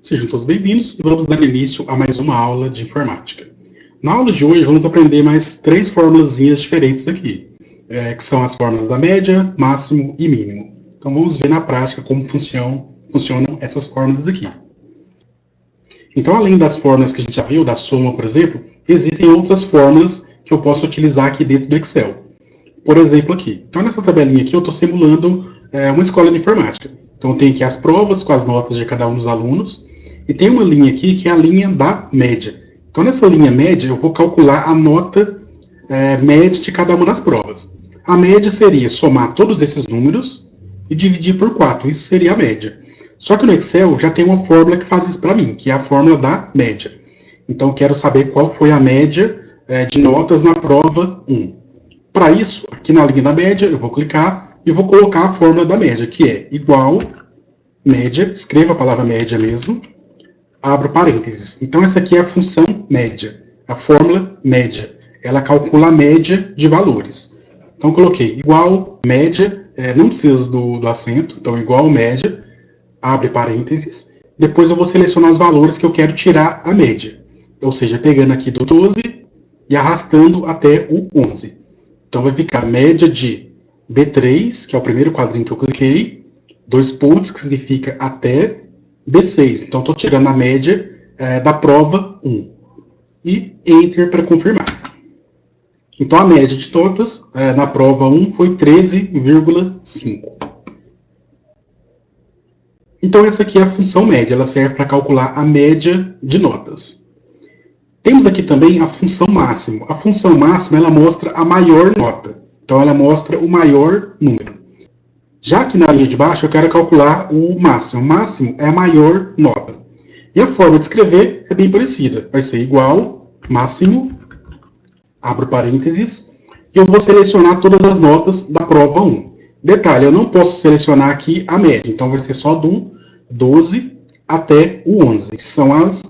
Sejam todos bem-vindos e vamos dar início a mais uma aula de informática. Na aula de hoje vamos aprender mais 3 formulazinhas diferentes aqui, que são as fórmulas da média, máximo e mínimo. Então vamos ver na prática como funcionam essas fórmulas aqui. Então, além das fórmulas que a gente já viu, da soma, por exemplo, existem outras fórmulas que eu posso utilizar aqui dentro do Excel. Por exemplo, aqui. Então, nessa tabelinha aqui, eu estou simulando uma escola de informática. Então, eu tenho aqui as provas com as notas de cada um dos alunos. E tem uma linha aqui que é a linha da média. Então, nessa linha média, eu vou calcular a nota média de cada uma das provas. A média seria somar todos esses números e dividir por 4. Isso seria a média. Só que no Excel já tem uma fórmula que faz isso para mim, que é a fórmula da média. Então, eu quero saber qual foi a média de notas na prova 1. Para isso, aqui na linha da média, eu vou clicar e vou colocar a fórmula da média, que é igual média, escreva a palavra média mesmo, abro parênteses. Então, essa aqui é a função média, a fórmula média. Ela calcula a média de valores. Então, coloquei igual média, não preciso do acento, então igual média, abre parênteses, depois eu vou selecionar os valores que eu quero tirar a média. Ou seja, pegando aqui do 12 e arrastando até o 11. Então vai ficar média de B3, que é o primeiro quadrinho que eu cliquei, 2 pontos, que significa até B6. Então estou tirando a média da prova 1. E Enter para confirmar. Então a média de notas na prova 1 foi 13,5. Então essa aqui é a função média, ela serve para calcular a média de notas. Temos aqui também a função máximo. A função máxima ela mostra a maior nota, então ela mostra o maior número. Já que na linha de baixo eu quero calcular o máximo. O máximo é a maior nota. E a forma de escrever é bem parecida. Vai ser igual, máximo, abro parênteses, e eu vou selecionar todas as notas da prova 1. Detalhe, eu não posso selecionar aqui a média, então vai ser só do 12 até o 11, que são as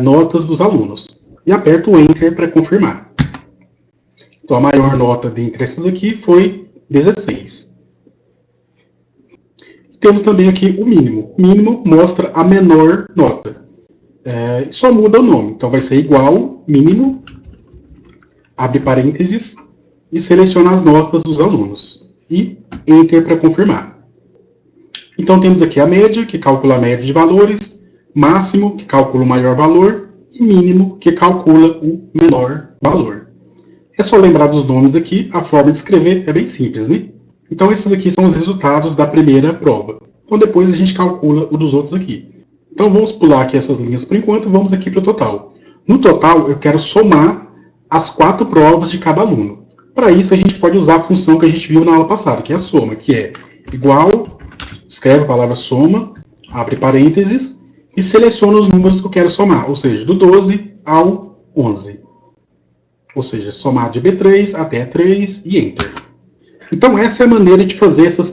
notas dos alunos. E aperto o Enter para confirmar. Então a maior nota dentre essas aqui foi 16. Temos também aqui o mínimo. O mínimo mostra a menor nota. Só muda o nome, então vai ser igual, mínimo, abre parênteses, e seleciona as notas dos alunos. E Enter para confirmar. Então temos aqui a média, que calcula a média de valores, máximo, que calcula o maior valor, e mínimo, que calcula o menor valor. É só lembrar dos nomes aqui, a forma de escrever é bem simples, né? Então esses aqui são os resultados da primeira prova. Então depois a gente calcula o dos outros aqui. Então vamos pular aqui essas linhas por enquanto, vamos aqui para o total. No total eu quero somar as 4 provas de cada aluno. Para isso, a gente pode usar a função que a gente viu na aula passada, que é a soma, que é igual, escreve a palavra soma, abre parênteses, e seleciona os números que eu quero somar, ou seja, do 12 ao 11. Ou seja, somar de B3 até 3 e Enter. Então, essa é a maneira de fazer essas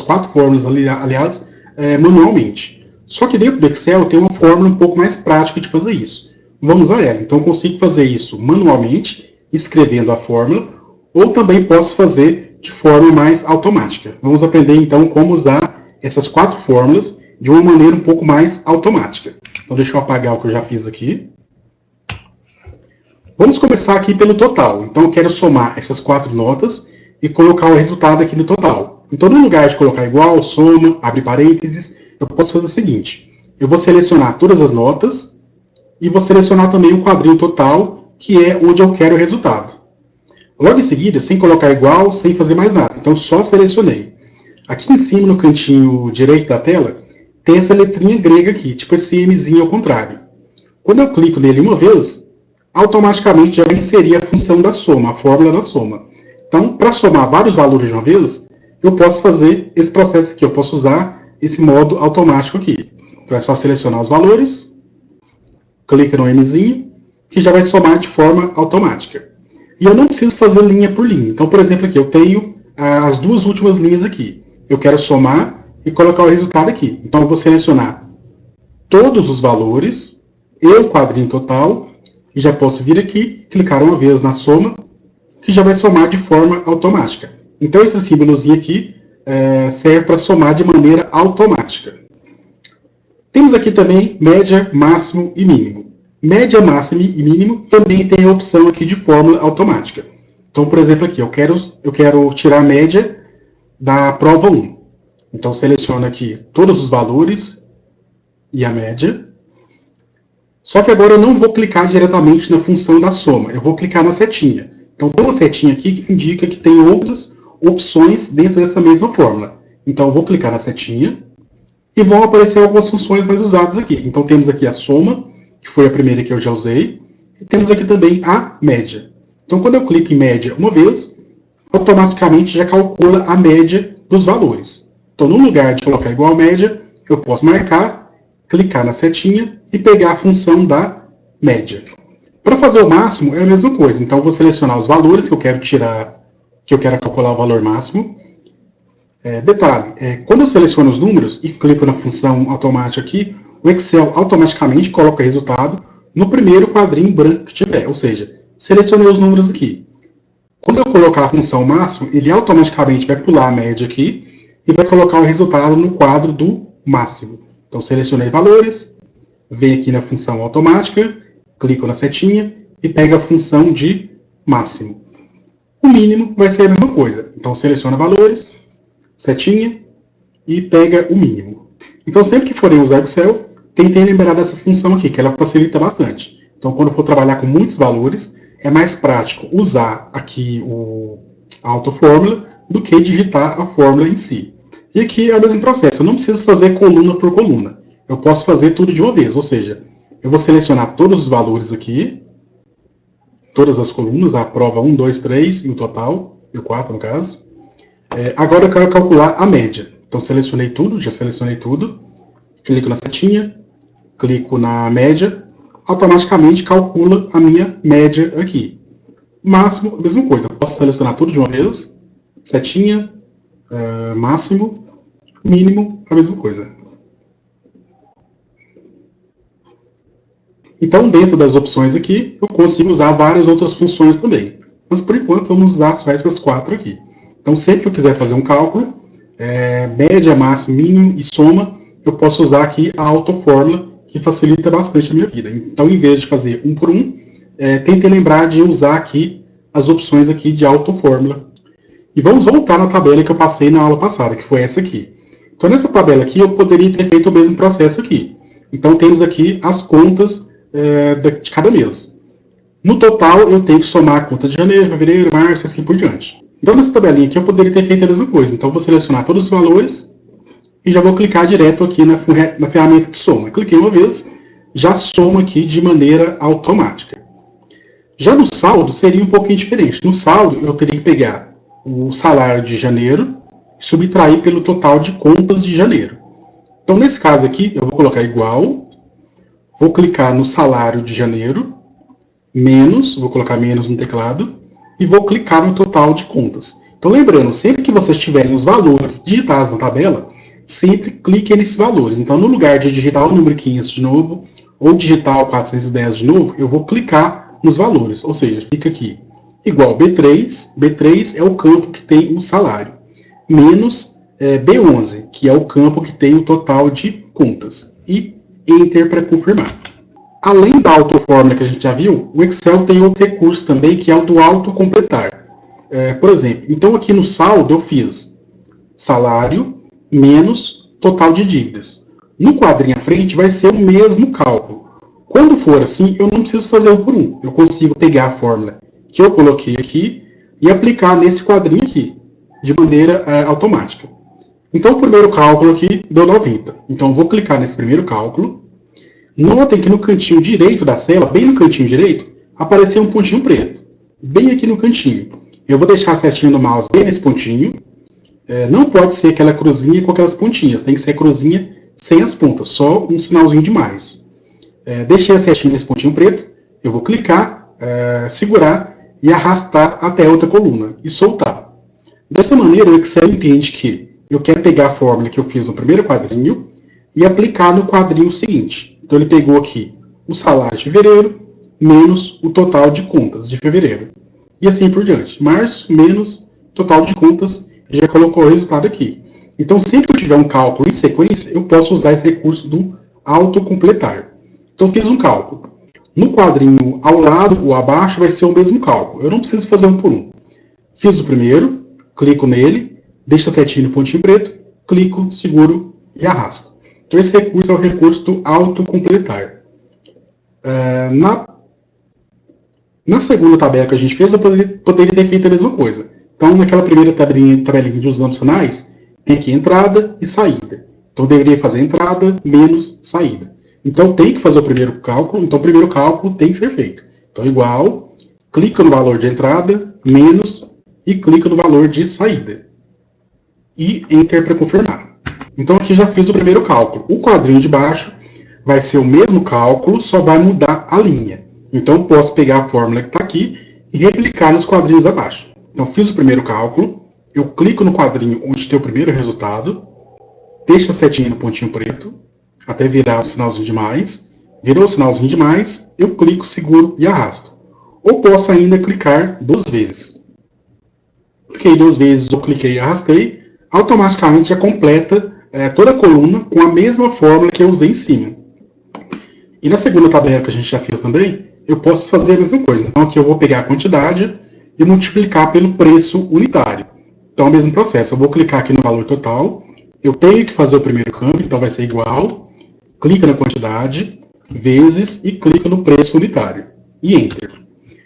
4 fórmulas, aliás, manualmente. Só que dentro do Excel tem uma fórmula um pouco mais prática de fazer isso. Vamos a ela. Então, eu consigo fazer isso manualmente, escrevendo a fórmula, ou também posso fazer de forma mais automática. Vamos aprender então como usar essas 4 fórmulas de uma maneira um pouco mais automática. Então deixa eu apagar o que eu já fiz aqui. Vamos começar aqui pelo total. Então eu quero somar essas 4 notas e colocar o resultado aqui no total. Então no lugar de colocar igual, soma, abre parênteses, eu posso fazer o seguinte. Eu vou selecionar todas as notas e vou selecionar também o quadrinho total, que é onde eu quero o resultado. Logo em seguida, sem colocar igual, sem fazer mais nada. Então, só selecionei. Aqui em cima, no cantinho direito da tela, tem essa letrinha grega aqui, tipo esse Mzinho ao contrário. Quando eu clico nele uma vez, automaticamente já vai inserir a função da soma, a fórmula da soma. Então, para somar vários valores de uma vez, eu posso fazer esse processo aqui. Eu posso usar esse modo automático aqui. Então, é só selecionar os valores, clica no Mzinho, que já vai somar de forma automática. E eu não preciso fazer linha por linha. Então, por exemplo, aqui eu tenho as 2 últimas linhas aqui. Eu quero somar e colocar o resultado aqui. Então, eu vou selecionar todos os valores e o quadrinho total. E já posso vir aqui e clicar uma vez na soma, que já vai somar de forma automática. Então, esse símbolozinho aqui serve para somar de maneira automática. Temos aqui também média, máximo e mínimo. Média, máximo e mínimo também tem a opção aqui de fórmula automática. Então, por exemplo, aqui eu quero tirar a média da prova 1. Então, seleciono aqui todos os valores e a média. Só que agora eu não vou clicar diretamente na função da soma, eu vou clicar na setinha. Então, tem uma setinha aqui que indica que tem outras opções dentro dessa mesma fórmula. Então, eu vou clicar na setinha e vão aparecer algumas funções mais usadas aqui. Então, temos aqui a soma, que foi a primeira que eu já usei, e temos aqui também a média. Então, quando eu clico em média uma vez, automaticamente já calcula a média dos valores. Então, no lugar de colocar igual a média, eu posso marcar, clicar na setinha e pegar a função da média. Para fazer o máximo é a mesma coisa. Então, eu vou selecionar os valores que eu quero tirar, que eu quero calcular o valor máximo. Detalhe, quando eu seleciono os números e clico na função automática aqui, o Excel automaticamente coloca o resultado no primeiro quadrinho branco que tiver, ou seja, selecionei os números aqui. Quando eu colocar a função máximo, ele automaticamente vai pular a média aqui e vai colocar o resultado no quadro do máximo. Então, selecionei valores, venho aqui na função automática, clico na setinha e pego a função de máximo. O mínimo vai ser a mesma coisa. Então, seleciona valores, setinha e pega o mínimo. Então, sempre que forem usar Excel, tentem lembrar dessa função aqui, que ela facilita bastante. Então, quando for trabalhar com muitos valores, é mais prático usar aqui a autofórmula do que digitar a fórmula em si. E aqui é o mesmo processo, eu não preciso fazer coluna por coluna. Eu posso fazer tudo de uma vez, ou seja, eu vou selecionar todos os valores aqui, todas as colunas, a prova 1, 2, 3 e o total, e o 4 no caso. Agora eu quero calcular a média. Então, selecionei tudo, já selecionei tudo, clico na setinha, clico na média, automaticamente calcula a minha média aqui. Máximo, a mesma coisa, eu posso selecionar tudo de uma vez, setinha, máximo, mínimo, a mesma coisa. Então, dentro das opções aqui, eu consigo usar várias outras funções também. Mas, por enquanto, vamos usar só essas 4 aqui. Então, sempre que eu quiser fazer um cálculo, média, máximo, mínimo e soma, eu posso usar aqui a autofórmula, que facilita bastante a minha vida. Então, em vez de fazer um por um, tentem lembrar de usar aqui as opções aqui de autofórmula. E vamos voltar na tabela que eu passei na aula passada, que foi essa aqui. Então, nessa tabela aqui, eu poderia ter feito o mesmo processo aqui. Então, temos aqui as contas de cada mês. No total, eu tenho que somar a conta de janeiro, fevereiro, março e assim por diante. Então, nessa tabelinha aqui, eu poderia ter feito a mesma coisa. Então, eu vou selecionar todos os valores e já vou clicar direto aqui na ferramenta de soma. Cliquei uma vez, já soma aqui de maneira automática. Já no saldo, seria um pouquinho diferente. No saldo, eu teria que pegar o salário de janeiro e subtrair pelo total de contas de janeiro. Então, nesse caso aqui, eu vou colocar igual, vou clicar no salário de janeiro, menos, vou colocar menos no teclado, e vou clicar no total de contas. Então, lembrando, sempre que vocês tiverem os valores digitados na tabela, sempre cliquem nesses valores. Então, no lugar de digitar o número 500 de novo, ou digitar o 410 de novo, eu vou clicar nos valores. Ou seja, fica aqui, igual B3, B3 é o campo que tem o salário, menos B11, que é o campo que tem o total de contas. E Enter para confirmar. Além da autofórmula que a gente já viu, o Excel tem outro recurso também, que é o do autocompletar. Por exemplo, então aqui no saldo eu fiz salário menos total de dívidas. No quadrinho à frente vai ser o mesmo cálculo. Quando for assim, eu não preciso fazer um por um. Eu consigo pegar a fórmula que eu coloquei aqui e aplicar nesse quadrinho aqui, de maneira automática. Então, o primeiro cálculo aqui deu 90. Então, eu vou clicar nesse primeiro cálculo. Notem que no cantinho direito da célula, bem no cantinho direito, apareceu um pontinho preto. Bem aqui no cantinho. Eu vou deixar a setinha do mouse bem nesse pontinho. Não pode ser aquela cruzinha com aquelas pontinhas. Tem que ser a cruzinha sem as pontas. Só um sinalzinho de mais. Deixei a setinha nesse pontinho preto. Eu vou clicar, segurar e arrastar até a outra coluna. E soltar. Dessa maneira, o Excel entende que eu quero pegar a fórmula que eu fiz no primeiro quadrinho e aplicar no quadrinho seguinte. Então, ele pegou aqui o salário de fevereiro menos o total de contas de fevereiro. E assim por diante. Março menos total de contas, já colocou o resultado aqui. Então, sempre que eu tiver um cálculo em sequência, eu posso usar esse recurso do autocompletar. Então, fiz um cálculo. No quadrinho ao lado ou abaixo vai ser o mesmo cálculo. Eu não preciso fazer um por um. Fiz o primeiro, clico nele, deixo a setinha no pontinho preto, clico, seguro e arrasto. Então, esse recurso é o recurso do autocompletar. Na segunda tabela que a gente fez, eu poderia ter feito a mesma coisa. Então, naquela primeira tabelinha de usos opcionais, tem aqui entrada e saída. Então, eu deveria fazer entrada menos saída. Então, tem que fazer o primeiro cálculo. Então, o primeiro cálculo tem que ser feito. Então, igual, clica no valor de entrada, menos, e clica no valor de saída. E Enter para confirmar. Então, aqui já fiz o primeiro cálculo. O quadrinho de baixo vai ser o mesmo cálculo, só vai mudar a linha. Então, eu posso pegar a fórmula que está aqui e replicar nos quadrinhos abaixo. Então, fiz o primeiro cálculo, eu clico no quadrinho onde tem o primeiro resultado, deixo a setinha no pontinho preto, até virar o sinalzinho de mais. Virou o sinalzinho de mais, eu clico, seguro e arrasto. Ou posso ainda clicar 2 vezes. Cliquei 2 vezes ou cliquei e arrastei, automaticamente já completa toda a coluna com a mesma fórmula que eu usei em cima. E na segunda tabela que a gente já fez também, eu posso fazer a mesma coisa. Então aqui eu vou pegar a quantidade e multiplicar pelo preço unitário. Então é o mesmo processo. Eu vou clicar aqui no valor total, eu tenho que fazer o primeiro campo, então vai ser igual, clica na quantidade, vezes e clica no preço unitário. E Enter.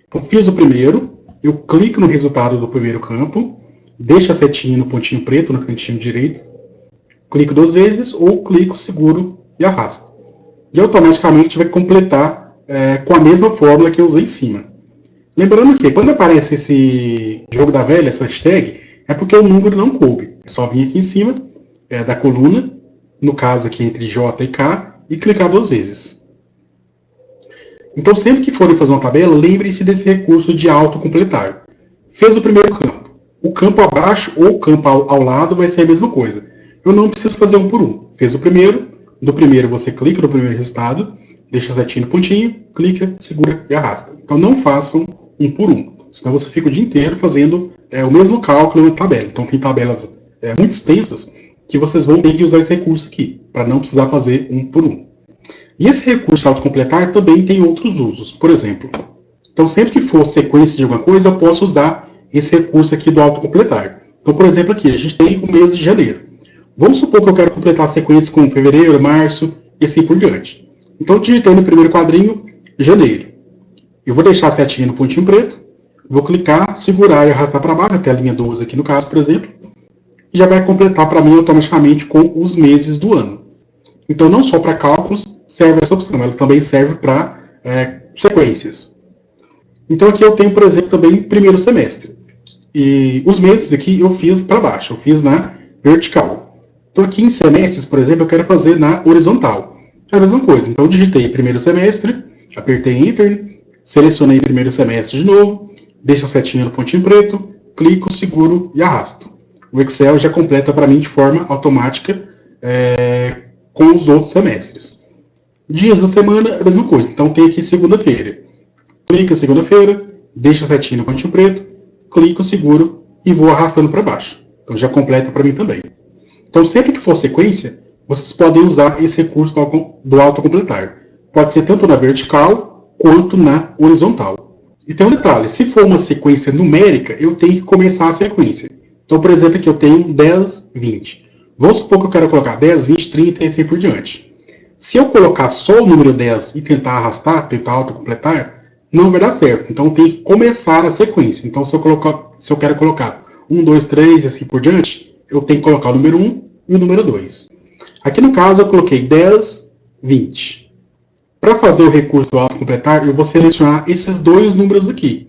Então fiz o primeiro, eu clico no resultado do primeiro campo, deixo a setinha no pontinho preto, no cantinho direito, clico 2 vezes ou clico, seguro e arrasto. E automaticamente vai completar com a mesma fórmula que eu usei em cima. Lembrando que quando aparece esse jogo da velha, essa hashtag, é porque o número não coube. É só vir aqui em cima da coluna, no caso aqui entre J e K, e clicar 2 vezes. Então sempre que forem fazer uma tabela, lembrem-se desse recurso de autocompletar. Fez o primeiro campo. O campo abaixo ou o campo ao lado vai ser a mesma coisa. Eu não preciso fazer um por um. Fez o primeiro, do primeiro você clica no primeiro resultado, deixa a setinha no pontinho, clica, segura e arrasta. Então não façam um por um, senão você fica o dia inteiro fazendo o mesmo cálculo na tabela. Então tem tabelas muito extensas que vocês vão ter que usar esse recurso aqui, para não precisar fazer um por um. E esse recurso autocompletar também tem outros usos. Por exemplo, então sempre que for sequência de alguma coisa, eu posso usar esse recurso aqui do autocompletar. Então, por exemplo, aqui a gente tem o mês de janeiro. Vamos supor que eu quero completar a sequência com fevereiro, março e assim por diante. Então, eu digitei no primeiro quadrinho, janeiro. Eu vou deixar a setinha no pontinho preto, vou clicar, segurar e arrastar para baixo, até a linha 12 aqui no caso, por exemplo, e já vai completar para mim automaticamente com os meses do ano. Então, não só para cálculos serve essa opção, ela também serve para sequências. Então, aqui eu tenho, por exemplo, também primeiro semestre. E os meses aqui eu fiz para baixo, eu fiz na vertical. Então, aqui em semestres, por exemplo, eu quero fazer na horizontal. É a mesma coisa. Então, eu digitei primeiro semestre, apertei Enter, selecionei primeiro semestre de novo, deixo a setinha no pontinho preto, clico, seguro e arrasto. O Excel já completa para mim de forma automática com os outros semestres. Dias da semana, é a mesma coisa. Então, tem aqui segunda-feira. Clica segunda-feira, deixa a setinha no pontinho preto, clico, seguro e vou arrastando para baixo. Então, já completa para mim também. Então, sempre que for sequência, vocês podem usar esse recurso do autocompletar. Pode ser tanto na vertical quanto na horizontal. E tem um detalhe, se for uma sequência numérica, eu tenho que começar a sequência. Então, por exemplo, aqui eu tenho 10, 20. Vamos supor que eu quero colocar 10, 20, 30 e assim por diante. Se eu colocar só o número 10 e tentar arrastar, tentar autocompletar, não vai dar certo. Então, eu tenho que começar a sequência. Então, se eu quero colocar 1, 2, 3 e assim por diante, eu tenho que colocar o número 1 e o número 2. Aqui no caso eu coloquei 10, 20. Para fazer o recurso do autocompletar, eu vou selecionar esses dois números aqui.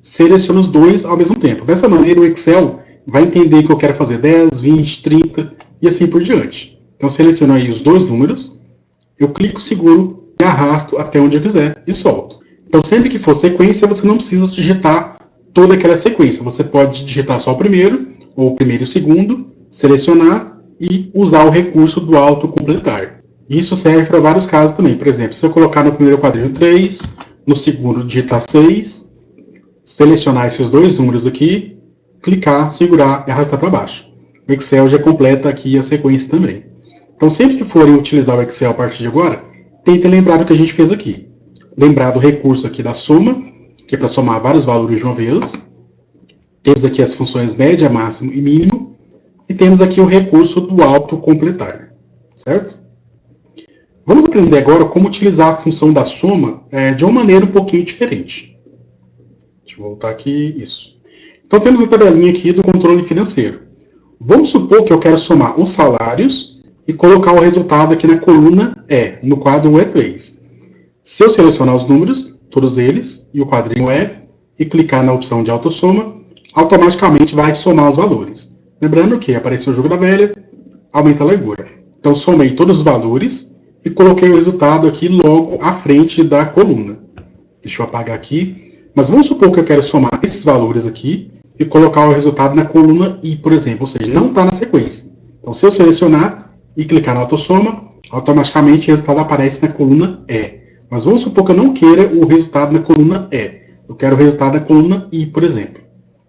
Seleciono os dois ao mesmo tempo. Dessa maneira o Excel vai entender que eu quero fazer 10, 20, 30 e assim por diante. Então seleciono aí os dois números, eu clico, seguro e arrasto até onde eu quiser e solto. Então sempre que for sequência, você não precisa digitar toda aquela sequência. Você pode digitar só o primeiro, ou o primeiro e o segundo, selecionar e usar o recurso do autocompletar. Isso serve para vários casos também. Por exemplo, se eu colocar no primeiro quadrinho 3, no segundo digitar 6, selecionar esses dois números aqui, clicar, segurar e arrastar para baixo. O Excel já completa aqui a sequência também. Então, sempre que forem utilizar o Excel a partir de agora, tentem lembrar do que a gente fez aqui. Lembrar do recurso aqui da soma, que é para somar vários valores de uma vez. Temos aqui as funções média, máximo e mínimo. E temos aqui o recurso do autocompletar, certo? Vamos aprender agora como utilizar a função da soma de uma maneira um pouquinho diferente. Deixa eu voltar aqui, isso. Então, temos a tabelinha aqui do controle financeiro. Vamos supor que eu quero somar os salários e colocar o resultado aqui na coluna E, no quadro E3. Se eu selecionar os números, todos eles, e o quadrinho E, e clicar na opção de autossoma, automaticamente vai somar os valores. Lembrando que apareceu o jogo da velha, aumenta a largura. Então, somei todos os valores e coloquei o resultado aqui logo à frente da coluna. Deixa eu apagar aqui. Mas vamos supor que eu quero somar esses valores aqui e colocar o resultado na coluna I, por exemplo. Ou seja, não está na sequência. Então, se eu selecionar e clicar na autossoma, automaticamente o resultado aparece na coluna E. Mas vamos supor que eu não queira o resultado na coluna E. Eu quero o resultado na coluna I, por exemplo.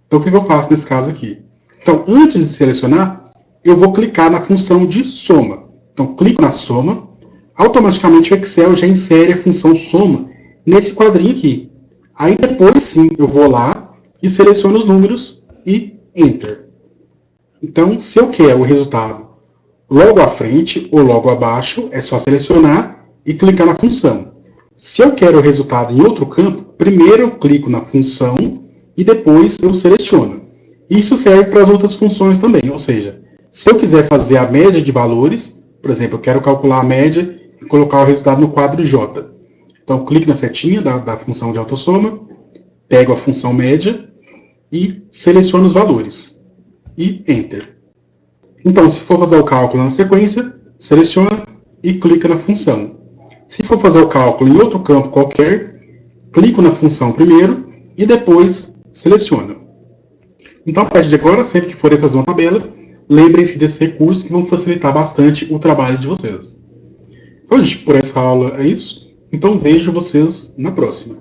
Então, o que eu faço nesse caso aqui? Então, antes de selecionar, eu vou clicar na função de soma. Então, clico na soma, automaticamente o Excel já insere a função soma nesse quadrinho aqui. Aí, depois sim, eu vou lá e seleciono os números e Enter. Então, se eu quero o resultado logo à frente ou logo abaixo, é só selecionar e clicar na função. Se eu quero o resultado em outro campo, primeiro eu clico na função e depois eu seleciono. Isso serve para as outras funções também, ou seja, se eu quiser fazer a média de valores, por exemplo, eu quero calcular a média e colocar o resultado no quadro J. Então, eu clico na setinha da função de autossoma, pego a função média e seleciono os valores. E Enter. Então, se for fazer o cálculo na sequência, seleciona e clica na função. Se for fazer o cálculo em outro campo qualquer, clico na função primeiro e depois seleciono. Então, a partir de agora, sempre que forem fazer uma tabela, lembrem-se desses recursos que vão facilitar bastante o trabalho de vocês. Então, gente, por essa aula é isso. Então, vejo vocês na próxima.